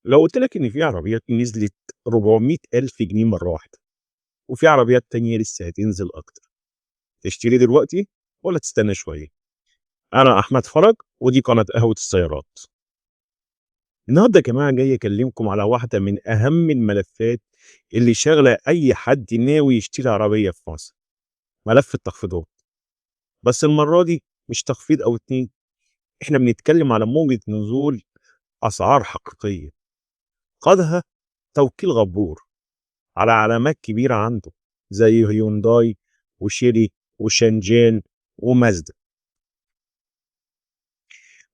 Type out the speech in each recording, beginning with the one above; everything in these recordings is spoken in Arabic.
لو قُلت لك إن في عربيات نزلت 400,000 جنيه مرّة واحدة، وفي عربيات تانية لسه هتنزل أكتر، تشتري دلوقتي والّا تستنى شوية؟ أنا أحمد فرج ودي قناة قهوة السيارات. النهارده يا جماعة جاي أكلمكم على واحدة من أهم الملفات اللي شاغلة أي حد ناوي يشتري عربية في مصر، ملف التخفيضات. بس المرّة دي مش تخفيض أو 2، إحنا بنتكلم على موجة نزول أسعار حقيقية، قادها توكيل غبور على علامات كبيرة عنده زي هيونداي وشيري وشانجين ومازدا.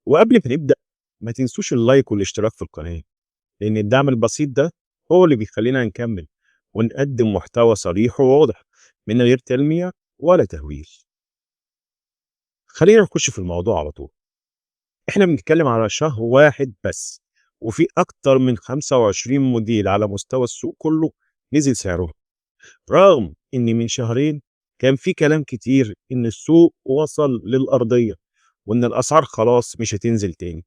وقبل ما نبدأ ما تنسوش اللايك والاشتراك في القناة، لأن الدعم البسيط ده هو اللي بيخلينا نكمل ونقدم محتوى صريح وواضح من غير تلميع ولا تهويل. خلينا نخش في الموضوع على طول. احنا بنتكلم على شهر واحد بس وفي أكتر من 25 موديل على مستوى السوق كله نزل سعرهم، رغم إن من شهرين كان في كلام كتير إن السوق وصل للأرضية وإن الأسعار خلاص مش هتنزل تاني.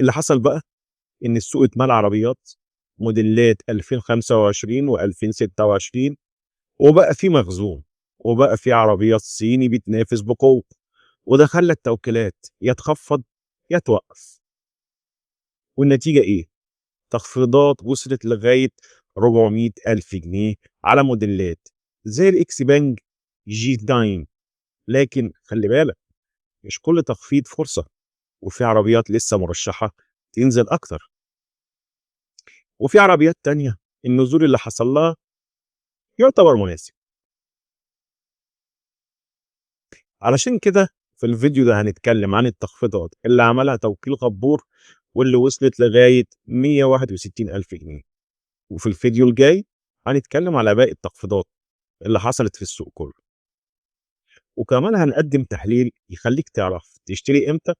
اللي حصل بقى إن السوق اتملى عربيات موديلات 2025 و2026، وبقى في مخزون، وبقى في عربيات صيني بتنافس بقوة، وده خلى التوكيلات يا تخفض يا توقف. والنتيجة إيه؟ تخفيضات وصلت لغاية 400 ألف جنيه على موديلات زي الإكس بانج جي 9. لكن خلي بالك، مش كل تخفيض فرصة، وفي عربيات لسه مرشحة تنزل أكتر، وفي عربيات تانية النزول اللي حصل لها يعتبر مناسب. علشان كده في الفيديو ده هنتكلم عن التخفيضات اللي عملها توكيل غبور واللي وصلت لغاية 161 ألف جنيه، وفي الفيديو الجاي هنتكلم على باقي التخفيضات اللي حصلت في السوق كله، وكمان هنقدم تحليل يخليك تعرف تشتري امتى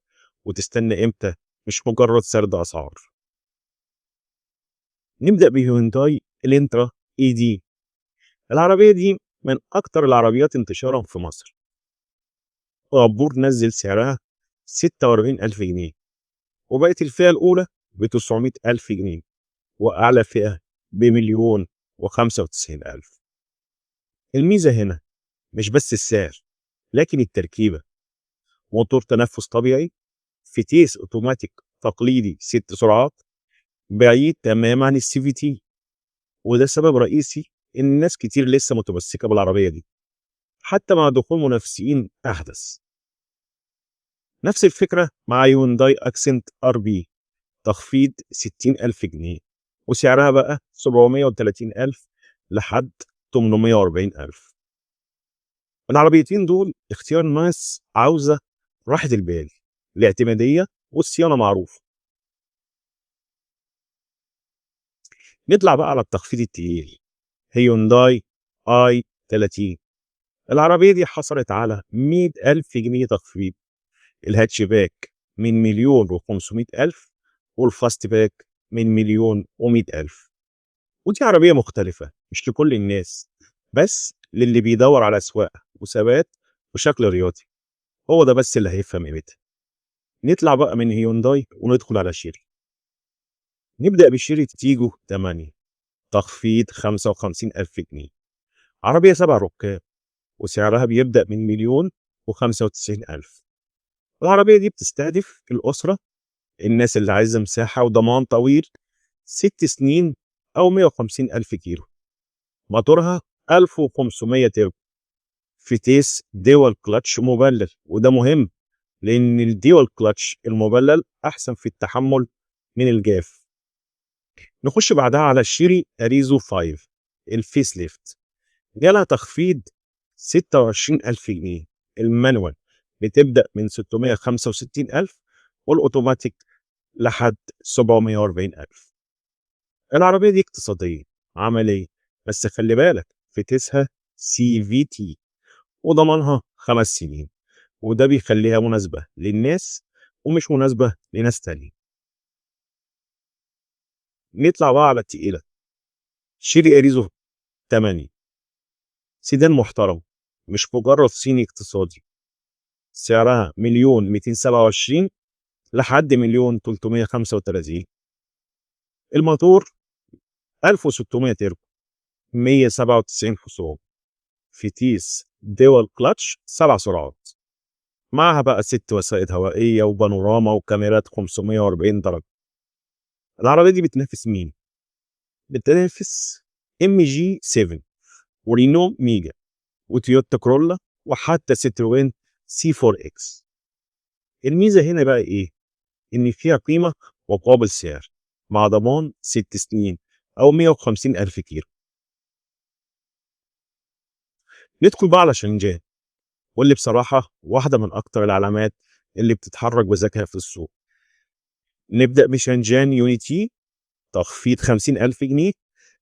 وتستنى امتى، مش مجرد سرد أسعار. نبدأ بهيونداي الانترا اي دي. العربية دي من أكتر العربيات انتشارا في مصر. غبور نزل سعرها 46 ألف جنيه، وبقت الفئة الأولى ب900 ألف جنيه، وأعلى فئة بمليون و95 ألف. الميزة هنا مش بس السعر، لكن التركيبة. موتور تنفس طبيعي، فتيس أوتوماتيك تقليدي 6 سرعات، بعيد تماما عن السي في تي، وده سبب رئيسي إن ناس كتير لسه متمسكة بالعربية دي حتى مع دخول منافسين أحدث. نفس الفكرة مع يونداي أكسنت ار بي، تخفيض 60 ألف جنيه، وسعرها بقى 730 ألف لحد 840 ألف. العربيتين دول اختيار ناس عاوزة راحة البال، الاعتمادية والصيانة معروفة. نطلع بقى على التخفيض التقيل، هيونداي اي 30. العربية دي حصلت على 100 ألف جنيه تخفيض، الهاتشباك من مليون و500 ألف، والفاست باك من مليون و100 ألف. ودي عربية مختلفة مش لكل الناس، بس للي بيدور على سواقة وثبات وشكل رياضي، هو ده بس اللي هيفهم قيمتها. نطلع بقى من هيونداي وندخل على شيري. نبدأ بشيري تيجو 8، تخفيض 55 ألف جنيه، عربية 7 ركاب، وسعرها بيبدأ من مليون و95 ألف. العربية دي بتستهدف الأسرة، الناس اللي عايزة مساحة وضمان طويل، 6 سنين أو 150 ألف كيلو. موتورها 1500 تربو، فتيس ديوال كلاتش مبلل، وده مهم لأن الديوال كلاتش المبلل أحسن في التحمل من الجاف. نخش بعدها على الشيري أريزو 5 الفيس ليفت، جالها تخفيض 26 ألف جنيه. المانوال بتبدأ من 665 ألف، والأوتوماتيك لحد 740 ألف. العربية دي اقتصادية عملية، بس خلي بالك فتيسها سي في تي وضمانها 5 سنين، وده بيخليها مناسبة للناس ومش مناسبة لناس تانية. نطلع بقى على التقيلة، شيري أريزو 8، سيدان محترم مش مجرد صيني اقتصادي، سعرها مليون 227 لحد مليون 335. الموتور 1600 تربو، 197 حصان، فتيس dual clutch 7 سرعات، معاها بقى 6 وسائد هوائية وبانوراما وكاميرات 540 درجة. العربية دي بتنافس مين؟ بتنافس MG7 ورينو ميجا وتويوتا كرولا وحتى citroen C4X. الميزة هنا بقى إيه؟ إن فيها قيمة مقابل سعر، مع ضمان 6 سنين أو 150,000 كيلو. ندخل بقى على شنجان، واللي بصراحة واحدة من أكتر العلامات اللي بتتحرك بذكاء في السوق. نبدأ بشنجان يونيتي، تخفيض 50,000 جنيه،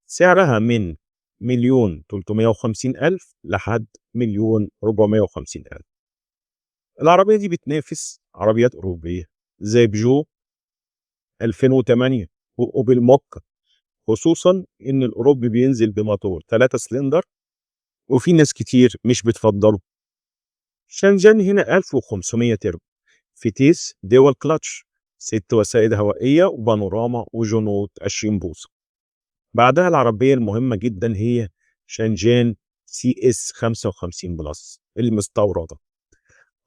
سعرها من 1,350,000 لحد 1,450,000. العربية دي بتنافس عربيات أوروبية زي بيجو 2008 وأوبل موكا، خصوصا إن الأوروبي بينزل بموتور 3 سلندر وفي ناس كتير مش بتفضله. شنجان هنا 1500 تربو، فتيس دول كلاتش، 6 وسائد هوائية وبانوراما وجنوط 20 بوصة. بعدها العربية المهمة جدا هي شنجان CS 55 بلس المستوردة.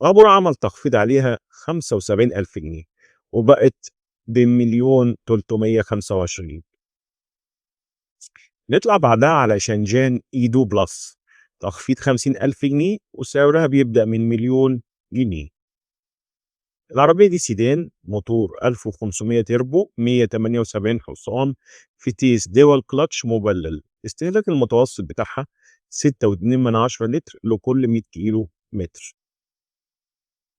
غابور عمل تخفيض عليها 75,000 جنيه وبقت ب1,325,000. نطلع بعدها على شنجان إيدو بلس، تخفيض 50,000 جنيه وسعرها بيبدأ من 1,000,000 جنيه. العربية دي سيدان، موتور 1500 تربو، 178 حصان، فتيس دول كلاتش مبلل، استهلاك المتوسط بتاعها 6.2 لتر لكل 100 كيلو متر.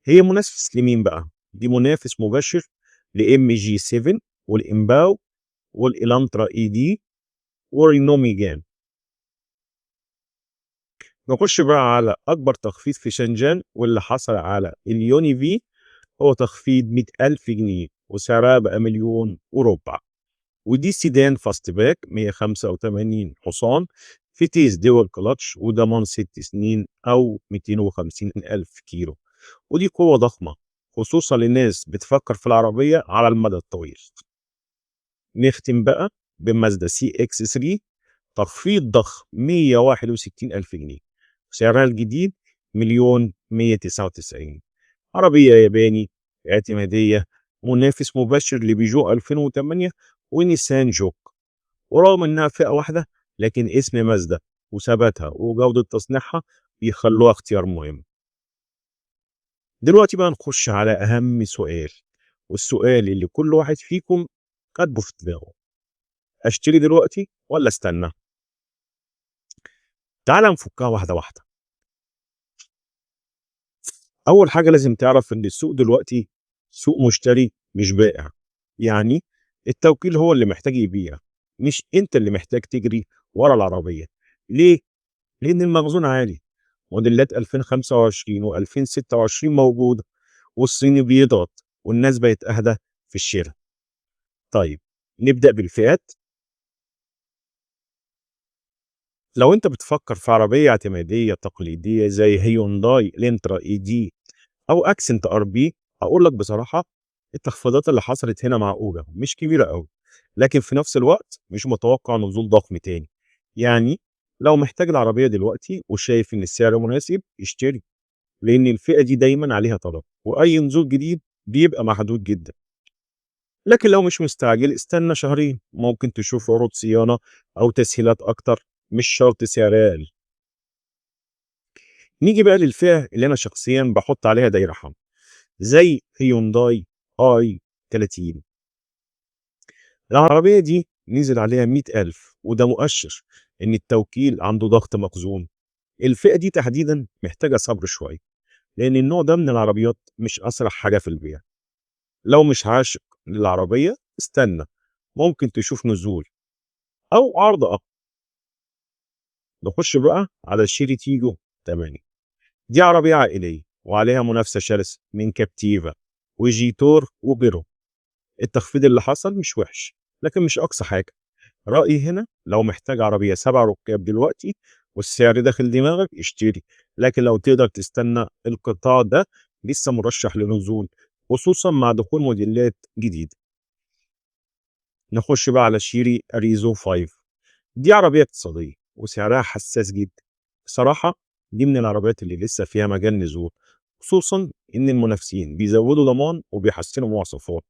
هي منافس لمين بقى؟ دي منافس مباشر لام جي 7 والامباو والالانترا اي دي ورينو ميجان. نخش بقى على اكبر تخفيض في شنجان واللي حصل على اليوني في، هو تخفيض 100,000 جنيه وسعرها بقى 1,400,000. ودي سيدان فاست باك 185 حصان، فتيس دول كلاتش وضمان 6 سنين أو 250,000 كيلو. ودي قوة ضخمة خصوصا للناس بتفكر في العربية على المدى الطويل. نختم بقى بمازدا CX-3، تخفيض ضخم 161,000 جنيه، سعرها الجديد 1,199,000. عربية ياباني اعتمادية، منافس مباشر لبيجو 2008 ونيسان جوك. ورغم إنها فئة واحدة لكن اسم مازدا وثباتها وجودة تصنيعها بيخلوها اختيار مهم. دلوقتي بقى نخش على أهم سؤال، والسؤال اللي كل واحد فيكم كاتبه في دماغه: أشتري دلوقتي ولا استنى؟ تعال نفكها واحدة واحدة. أول حاجة لازم تعرف إن السوق دلوقتي سوق مشتري مش بائع. يعني التوكيل هو اللي محتاج يبيع، مش أنت اللي محتاج تجري ورا العربية. ليه؟ لأن المخزون عالي، موديلات 2025 و2026 موجودة، والصيني بيضغط والناس بقت أهدى في الشراء. طيب نبدأ بالفئات. لو أنت بتفكر في عربية اعتمادية تقليدية زي هيونداي الانترا اي دي أو أكسنت ار بي، هقول لك بصراحة التخفيضات اللي حصلت هنا معقولة مش كبيرة أوي، لكن في نفس الوقت مش متوقع نزول ضخم تاني. يعني لو محتاج العربية دلوقتي وشايف إن السعر مناسب اشتري، لأن الفئة دي دايما عليها طلب وأي نزول جديد بيبقى محدود جدا. لكن لو مش مستعجل استنى شهرين، ممكن تشوف عروض صيانة أو تسهيلات أكتر، مش شرط سعر أقل. نيجي بقى للفئة اللي أنا شخصيا بحط عليها دايرة حمراء زي هيونداي اي 30. العربية دي نزل عليها 100,000 وده مؤشر إن التوكيل عنده ضغط مخزون. الفئة دي تحديدا محتاجة صبر شوية، لأن النوع ده من العربيات مش أسرع حاجة في البيع. لو مش عاشق للعربية استنى، ممكن تشوف نزول أو عرض أقوى. نخش بقى على شيري تيجو 8. دي عربية عائلية وعليها منافسة شرسة من كابتيفا وجيتور وبيرو. التخفيض اللي حصل مش وحش لكن مش أقصى حاجة. رأيي هنا لو محتاج عربية 7 ركاب دلوقتي والسعر داخل دماغك اشتري، لكن لو تقدر تستنى القطاع ده لسه مرشح للنزول، خصوصا مع دخول موديلات جديدة. نخش بقى على شيري أريزو 5. دي عربية اقتصادية وسعرها حساس جدًا. بصراحة دي من العربيات اللي لسه فيها مجال نزول، خصوصًا إن المنافسين بيزودوا ضمان وبيحسنوا مواصفات.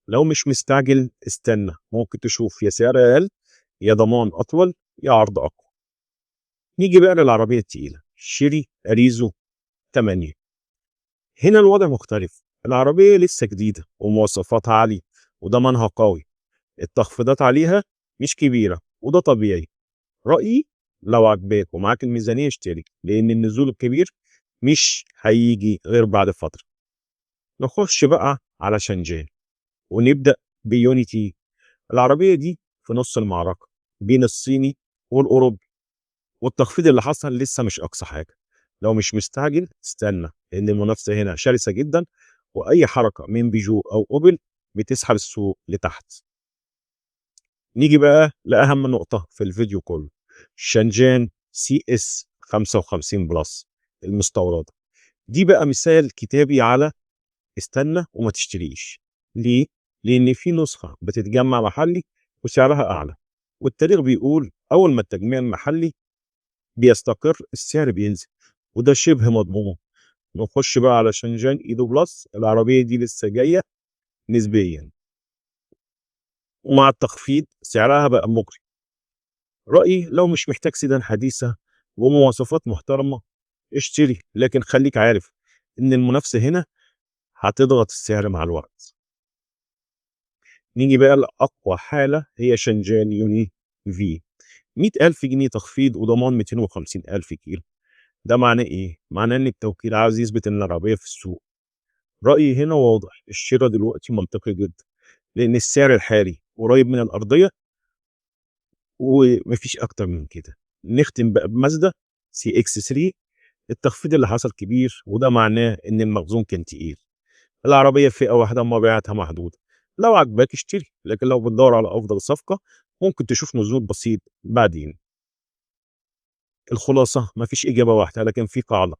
لو مش مستعجل استنى، ممكن تشوف يا سعر أقل يا ضمان أطول يا عرض أقوى. نيجي بقى للعربية التقيلة، شيري أريزو 8. هنا الوضع مختلف، العربية لسه جديدة ومواصفاتها عالية وضمانها قوي. التخفيضات عليها مش كبيرة وده طبيعي. رأيي لو عجباك ومعاك الميزانية اشتري، لأن النزول الكبير مش هيجي غير بعد فترة. نخش بقى على شنجال ونبدأ بيونيتي. العربية دي في نص المعركة بين الصيني والأوروبي، والتخفيض اللي حصل لسه مش أقصى حاجة. لو مش مستعجل استنى، لأن المنافسة هنا شرسة جدا، وأي حركة من بيجو أو أوبل بتسحب السوق لتحت. نيجي بقى لأهم نقطة في الفيديو كله، شانجان سي اس 55 بلس المستوردة. دي بقى مثال كتابي على استنى وما تشتريش. ليه؟ لأن في نسخة بتتجمع محلي وسعرها أعلى، والتاريخ بيقول أول ما التجميع المحلي بيستقر السعر بينزل، وده شبه مضمون. نخش بقى على شنجان ايدو بلس. العربية دي لسه جاية نسبيا، ومع التخفيض سعرها بقى مغري. رأيي لو مش محتاج سيدان حديثة ومواصفات محترمة اشتري، لكن خليك عارف إن المنافسة هنا هتضغط السعر مع الوقت. نيجي بقى لأقوى حالة، هي شنجان يوني في. 100,000 جنيه تخفيض وضمان 250,000 كيلو. ده معناه إيه؟ معناه إن التوكيل عاوز يثبت إن العربية في السوق. رأيي هنا واضح، الشراء دلوقتي منطقي جدا، لأن السعر الحالي قريب من الأرضية ومفيش أكتر من كده. نختم بقى بمازدا سي اكس 3. التخفيض اللي حصل كبير، وده معناه إن المخزون كان تقيل. العربية فئة واحدة مبيعاتها محدودة. لو عجباك اشتري، لكن لو بتدور على أفضل صفقة ممكن تشوف نزول بسيط بعدين. الخلاصة مفيش إجابة واحدة، لكن في قاعدة: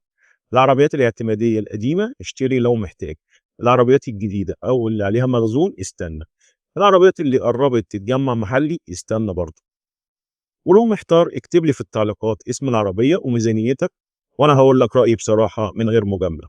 العربيات الاعتمادية القديمة اشتري لو محتاج، العربيات الجديدة أو اللي عليها مخزون استنى، العربيات اللي قربت تتجمع محلي استنى برضه. ولو محتار اكتب لي في التعليقات اسم العربية وميزانيتك، وأنا هقول لك رأيي بصراحة من غير مجاملة.